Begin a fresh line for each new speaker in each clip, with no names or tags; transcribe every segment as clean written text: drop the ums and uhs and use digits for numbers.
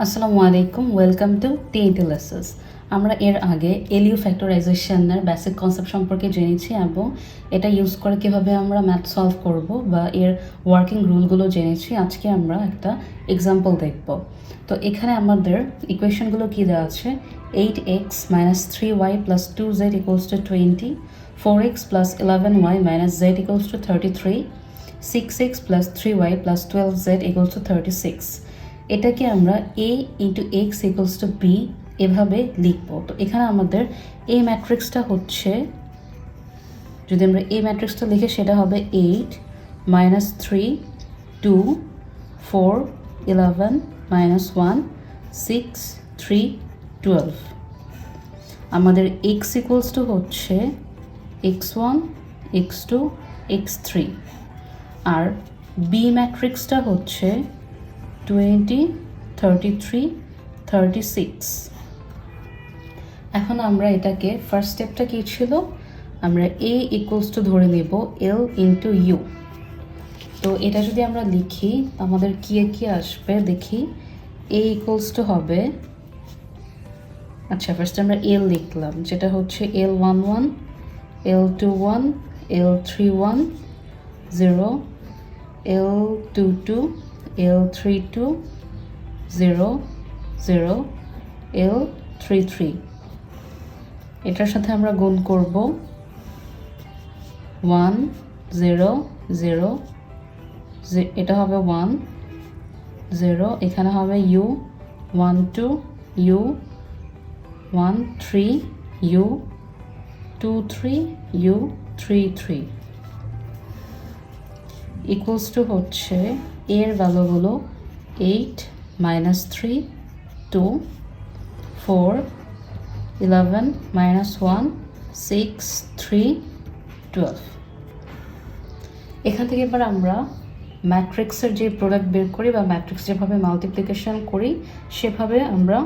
আসসালামু আলাইকুম, welcome to TNT-Lessons। আমরা এর আগে এলিউ ফ্যাক্টরাইজেশনের বেসিক কনসেপ্ট সম্পর্কে জেনেছি এবং এটা ইউজ করে কীভাবে আমরা ম্যাথ সলভ করব বা এর ওয়ার্কিং রুলগুলো জেনেছি। আজকে আমরা একটা এক্সাম্পল দেখব। তো এখানে আমাদের ইকুয়েশনগুলো কী দেওয়া আছে, 8x - 3y + 2z = 20, 4x + 11y - z = 33, 6x + 3y + 12z = 36। এটাকে আমরা a × x = b এভাবে লিখব। তো এখানে আমাদের a ম্যাট্রিক্সটা হচ্ছে, যদি আমরা a ম্যাট্রিক্সটা লিখে সেটা হবে 8 - 3 2 4 11 - 1 6 3 12। আমাদের x = হচ্ছে x1 x2 x3 আর b ম্যাট্রিক্সটা হচ্ছে 20 33 36। এখন আমরা এটাকে ফার্স্ট স্টেপটা কী ছিল, আমরা a = ধরে নেব l × u। তো এটা যদি আমরা লিখি আমাদের কি আসবে দেখি। a = হবে, আচ্ছা ফার্স্ট আমরা l লিখলাম, যেটা হচ্ছে L11 L21 L31 0 L22 L32 0 0 L33। এটার সাথে আমরা গুণ করব 1 0 0, এটা হবে 1 0, এখানে হবে u 1 2 u 1 3 u 2 3 u 3 3 equals to হচ্ছে এর ভ্যালুগুলো 8 - 3 2 4 11 - 1 6 3 12। এখান থেকে এবার আমরা ম্যাট্রিক্সের যে প্রোডাক্ট বের করি বা ম্যাট্রিক্স যেভাবে মাল্টিপ্লিকেশন করি সেভাবে আমরা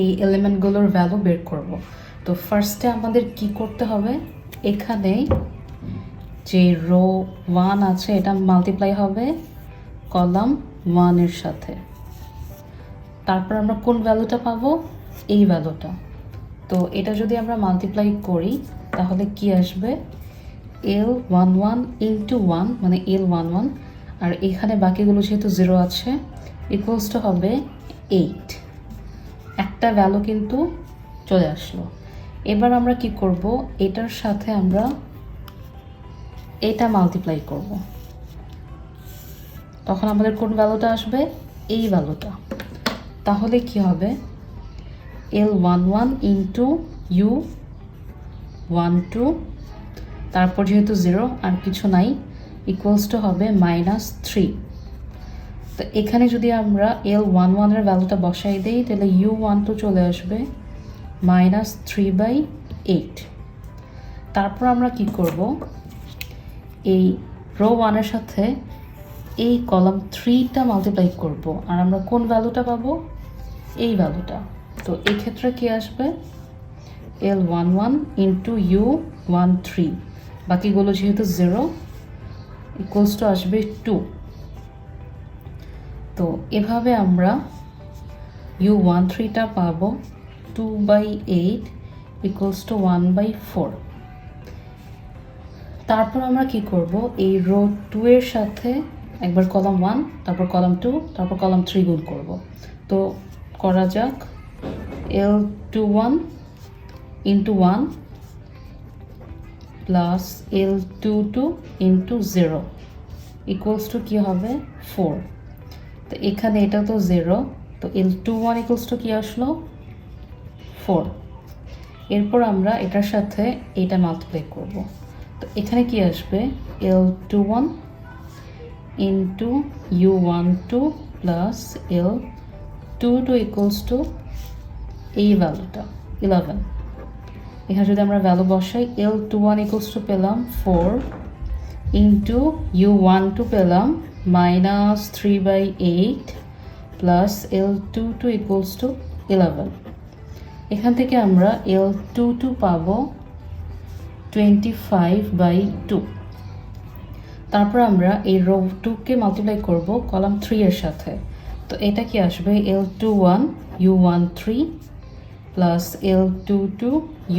এই এলিমেন্টগুলোর ভ্যালু বের করব। তো ফার্স্টে আমাদের কি করতে হবে, এখানে যে রো 1 আছে এটা মাল্টিপ্লাই হবে কলাম 1 এর সাথে। তারপর আমরা কোন ভ্যালুটা পাবো, এই ভ্যালুটা। তো এটা যদি আমরা মাল্টিপ্লাই করি তাহলে কি আসবে, L11 × 1 মানে L11, আর এখানে বাকিগুলো যেহেতু 0 আছে ইকুয়ালস টু হবে 8। একটা ভ্যালু কিন্তু চলে আসলো। এবার আমরা কি করব, এটার সাথে আমরা এটা মাল্টিপ্লাই করব, তখন আমাদের কোন ভ্যালুটা আসবে, এই ভ্যালুটা। তাহলে কি হবে, L11 × u 12, তারপর যেহেতু 0 আর কিছু নাই ইকুয়ালস টু হবে -3। তো এখানে যদি আমরা L11 এর ভ্যালুটা বসাই দিই তাহলে u12 চলে আসবে -3/8। তারপর আমরা কি করব, এই রো 1 এর সাথে এই কলাম 3টা মাল্টিপ্লাই করব, আর আমরা কোন ভ্যালুটা পাবো, এই ভ্যালুটা। তো এই ক্ষেত্রে কি আসবে, L11 × u13, বাকিগুলো যেহেতু 0 ইকুয়ালস টু আসবে 2। তো এভাবে আমরা u13টা পাবো 2/8 ইকুয়ালস টু 1/4। তারপর আমরা কি করব, এই রো 2 এর সাথে একবার কলাম 1 তারপর কলাম 2 তারপর কলাম 3 গুণ করব। তো করা যাক, L21 × 1 plus L22 × 0 equals to কী হবে 4। তো এখানে এটা তো 0, তো L21 ইকুয়ালস টু কী আসলো 4। এরপর আমরা এটার সাথে এটা মাল্টিপ্লাই করব। তো এখানে কি আসবে, L21 × u12 plus L22 equals to এই ভ্যালুটা 11। এখানে যদি আমরা ভ্যালু বসাই, L21 ইকুয়ালস টু পেলাম 4 × u12 পেলাম -3/8 প্লাস L22 ইকুয়ালস টু 11। এখান থেকে আমরা L22 পাবো 25/2। তারপর আমরা এই রো 2কে মাল্টিপ্লাই করব কলাম 3 এর সাথে। তো এটা কি আসবে L21 U13 plus L22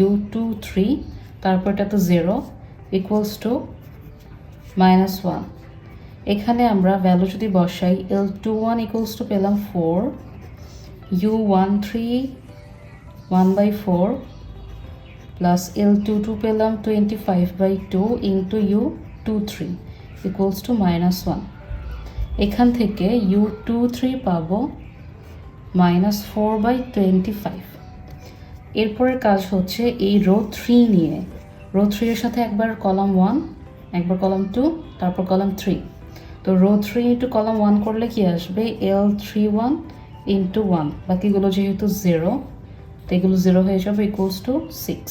U23, তারপর এটা তো 0 ইকুয়ালস টু -1। এখানে আমরা ভ্যালু যদি বসাই L21 ইকুয়ালস টু পেলাম 4, U13 1/4 প্লাস L22 পেলাম 25/2 ইন্টু U23 ইকুয়ালস টু -1। এখান থেকে U23 পাবো -4/25। এরপরের কাজ হচ্ছে এই রো 3 নিয়ে, রো 3 এর সাথে একবার কলাম 1, একবার কলাম 2, তারপর কলাম 3। তো রো 3 ইন্টু কলাম 1 করলে কি আসবে L31 ইন্টু 1, বাকিগুলো যেহেতু 0 তো এগুলো 0 হয়ে যাবে ইকুয়ালস টু 6।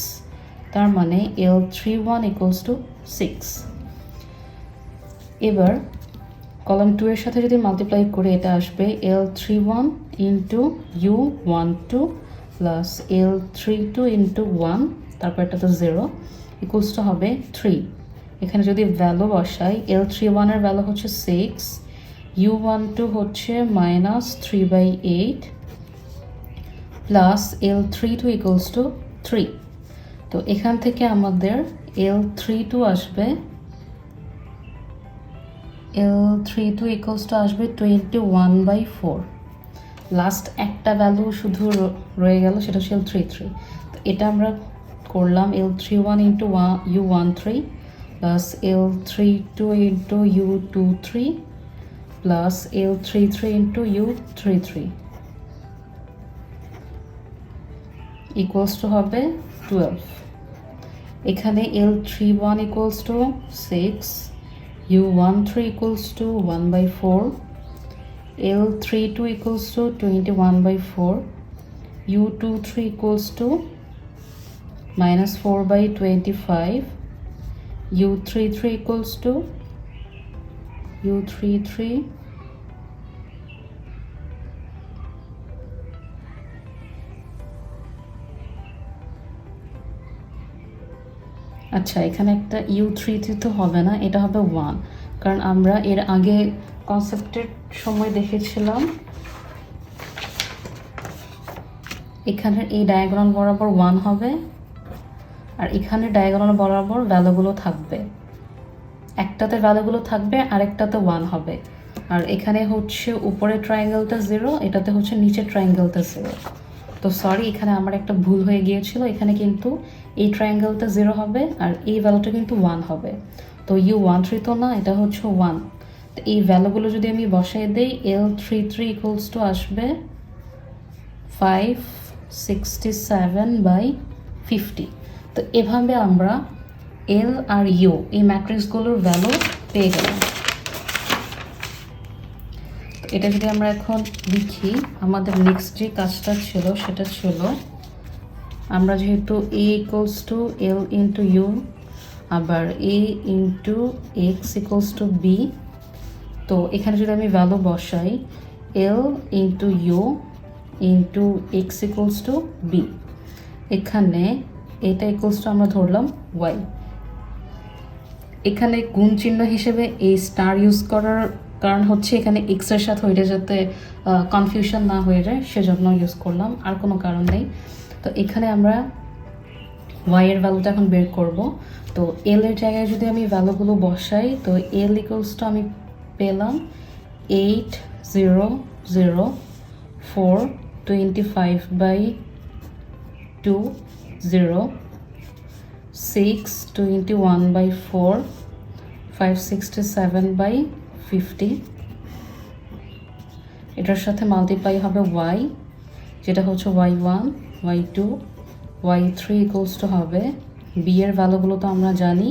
তার মানে L31 ইকুয়ালস টু 6। এবার কলাম 2 এর সাথে যদি মাল্টিপ্লাই করে এটা আসবে L31 into U12 plus L32 into 1, তারপর এটা তো 0 ইকুয়ালস টু হবে 3। এখানে যদি ভ্যালু বসাই L31 এর ভ্যালু হচ্ছে 6, U12 হচ্ছে -3/8 প্লাস L32 ইকুয়ালস টু 3। তো এখান থেকে আমাদের L32 আসবে ইকুয়ালস টু আসবে 21/4। লাস্ট একটা ভ্যালু শুধু রয়ে গেল, সেটা হচ্ছে L33। তো এটা আমরা করলাম L31 into U13 plus L32 into U23 plus L33 into U33 equals to হবে 12। এখানে L31 equals to 6, U13 equals to 1/4, L32 equals to 21/4, U23 equals to -4/25, U33 equals to U33 আচ্ছা, এখানে একটা U33 তো হবে না, এটা হবে 1, কারণ আমরা এর আগে কনসেপ্টের সময় দেখেছিলাম এখানের এই ডায়াগোনাল বরাবর 1 হবে আর এখানে ডায়াগোনাল বরাবর ভ্যালুগুলো থাকবে, একটাতে ভ্যালুগুলো থাকবে আরেকটাতে 1 হবে। আর এখানে হচ্ছে উপরের ট্রায়াঙ্গেলটা 0, এটাতে হচ্ছে নিচের ট্রায়াঙ্গেলটা 0। তো সরি, এখানে আমার একটা ভুল হয়ে গিয়েছিল, এখানে কিন্তু এই ট্রায়াঙ্গেলটা 0 হবে আর এই ভ্যালুটা কিন্তু 1 হবে। তো U13 তো না, এটা হচ্ছে 1। তো এই ভ্যালুগুলো যদি আমি বসাই দিই L33 ইকুয়ালস টু আসবে 567/50। তো এভাবে আমরা L আর U এই ম্যাট্রিক্সগুলোর ভ্যালু পেয়ে গেলাম। এটা যদি আমরা এখন লিখি, আমাদের নেক্সট যে কাজটা ছিল সেটা ছিল আমরা যেহেতু A equals to L into U, আবার A into X equals to B, তো এখানে যদি আমি ভ্যালু বসাই L into U into X equals to B, এখানে এটা ইকুয়ালস টু আমরা ধরলাম Y। এখানে গুণ চিহ্ন হিসেবে এই স্টার ইউজ করার কারণ হচ্ছে এখানে এক্স এর সাথে ওইটা যাতে কনফিউশন না হয়ে যায় সেজন্য ইউজ করলাম, আর কোনো কারণ নেই। তো এখানে আমরা ওয়াই এর ভ্যালুটা এখন বের করব। তো এল এর জায়গায় যদি আমি ভ্যালুগুলো বসাই, তো এল ইকুয়ালস টু আমি পেলাম 8004 25/2 0 6 21/4 567/50। এটার সাথে মাল্টিপ্লাই হবে y, যেটা হচ্ছে y1 y2 y3 equals to হবে b এর ভ্যালুগুলো তো আমরা জানি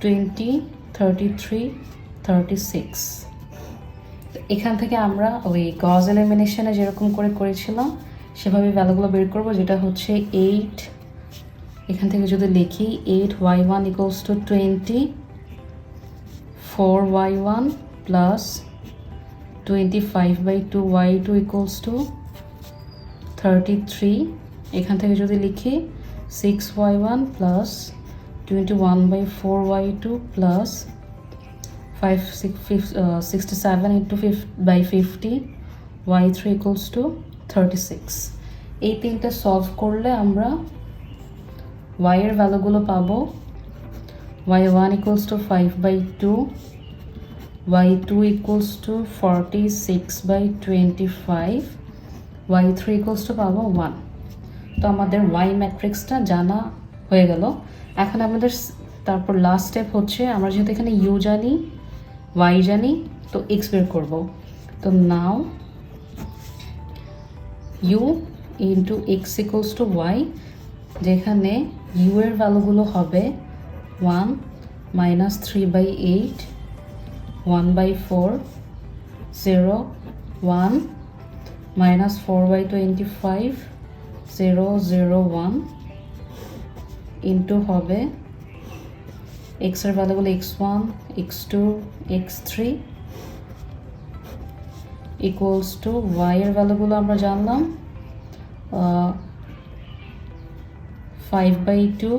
20 33 36। এখান থেকে আমরা ওই গজ এলিমিনেশনে যেরকম করে করেছিলাম সেভাবে ভ্যালুগুলো বের করব, যেটা হচ্ছে 8। এখান থেকে যদি লিখি 8y1 equals to 20, 4y1 plus 25/2y2 equals to 33। এখান থেকে যদি লিখি 6y1 plus 21/4y2 plus 67 × 50 y3 equals to 36 এই তিনটা সলভ করলে আমরা y এর ভ্যালুগুলো পাবো y1 equals to 5/2 y2 equals to 46/25 y3 equals to পাবো 1 তো আমাদের y ম্যাট্রিক্সটা জানা হয়ে গেল এখন আমাদের তারপর লাস্ট স্টেপ হচ্ছে আমরা যেহেতু এখানে u জানি y জানি তো x বের করব তো নাও u into x equals to y যেখানে u এর ভ্যালুগুলো হবে 1 minus 3/8 1/4 0 1 minus 4/25 0 0 1 into হবে x এর ভ্যালুগুলো x1 x2 x3 equals to y এর ভ্যালুগুলো আমরা জানলাম 5/2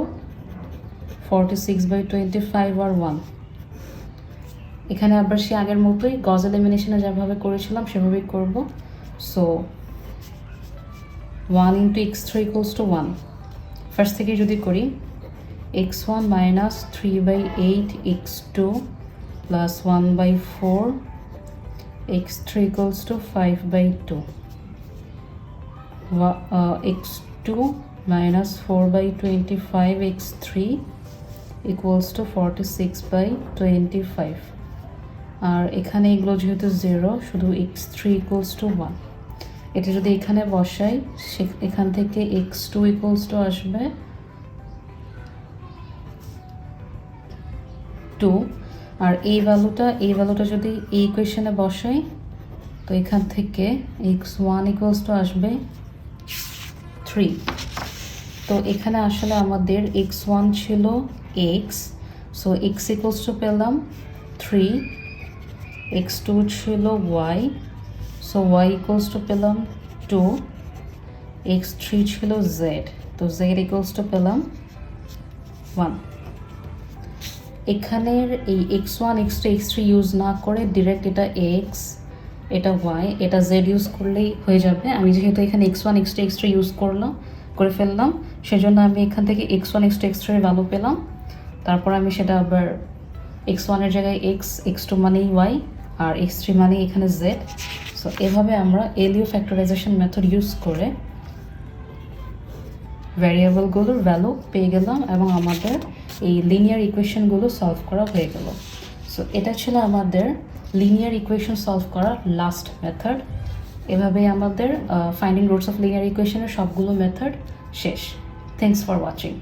46/25 আর 1 এখানে আবার সে আগের মতোই গজ এলিমিনেশনে যেভাবে করেছিলাম সেভাবেই করব so 1 into x3 equals to 1 first থেকে যদি করি x1 minus 3/8 x2 plus 1/4 x3 equals to 5/2 x2 minus 4/25 x3 equals to 46/25 আর এখানে এগুলো যেহেতু 0 শুধু x3 equals to 1 এটা যদি এখানে বসাই এখান থেকে x2 equals to আসবে 2 আর এই ভ্যালুটা যদি এই ইকুয়েশনে বসাই তো এখান থেকে x1 equals to আসবে 3 তো এখানে আসলে আমাদের x1 ছিল x so x equals to পেলাম 3 x2 ছিল y so y equals to পেলাম 2 x3 ছিল z তো z equals to পেলাম 1 এখানের এই x1 x2 x3 ইউজ না করে ডিরেক্ট এটা x এটা y এটা z ইউজ করলেই হয়ে যাবে আমি যেহেতু এখানে x1 x2 x3 ইউজ করে ফেললাম সেজন্য আমি এখান থেকে x1 x2 x3 এর ভ্যালু পেলাম তারপর আমি সেটা আবার x1 এর জায়গায় x x2 মানেই y আর x3 মানে এখানে z সো এভাবে আমরা LU ফ্যাক্টরাইজেশন মেথড ইউজ করে ভ্যারিয়েবলগুলোর ভ্যালু পেয়ে গেলাম এবং আমাদের এই লিনিয়ার ইকুয়েশনগুলো সলভ করা হয়ে গেল সো এটা ছিল আমাদের লিনিয়ার ইকুয়েশন সলভ করার লাস্ট মেথড এভাবেই আমাদের ফাইন্ডিং রুটস অফ লিনিয়ার ইকুয়েশনের সবগুলো মেথড শেষ থ্যাঙ্কস ফর ওয়াচিং